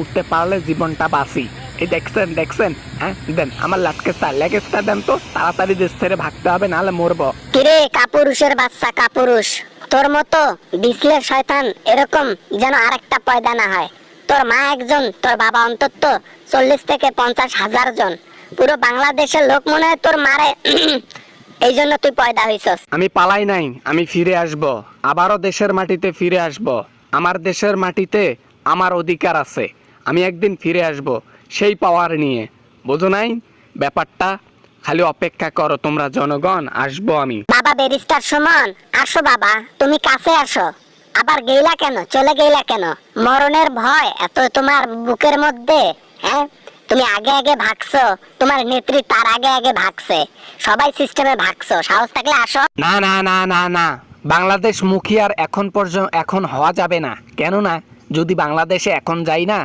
উঠতে পারলে জীবনটা বাঁচি। এই দেখছেন দেখছেন, হ্যাঁ দেন আমার লেগেজটা দেন তো, তাড়াতাড়ি দেশ ছেড়ে ভাগতে হবে, নাহলে মরবো। কিরে কাপুরুষের বাচ্চা কাপুরুষ, তোর মতো বিসলের শয়তান এরকম যেন আরেকটা পয়দা না হয়। তোর মা একজন, তোর বাবা অন্তত 40 থেকে 50 হাজার জন। পুরো বাংলাদেশের লোক মনে হয় তোর মারে এই জন্য তুই পয়দা হইছস। আমি পালাই নাই, আমি ফিরে আসব, আবারও দেশের মাটিতে ফিরে আসব। আমার দেশের মাটিতে আমার অধিকার আছে, আমি একদিন ফিরে আসব সেই পাওয়ার নিয়ে। বোঝো নাই ব্যাপারটা? খালি অপেক্ষা করো তোমরা জনগণ, আসবো আমি। বাবা ব্যারিস্টার সুমন, আসো বাবা, তুমি কাছে আসো। আবার গেইলা কেন, চলে গেইলা কেন? মরণের ভয় এত তোমার বুকের মধ্যে? হ্যাঁ, তুমি আগে আগে ভাগছো, তোমার নেত্রী তার আগে আগে ভাগছে, সবাই সিস্টেমে ভাগছো। সাহস থাকলে আসো। না না না না না, বাংলাদেশ মুখী আর এখন পর্যন্ত এখন হওয়া যাবে না। কেন না? যদি বাংলাদেশে এখন যাই না,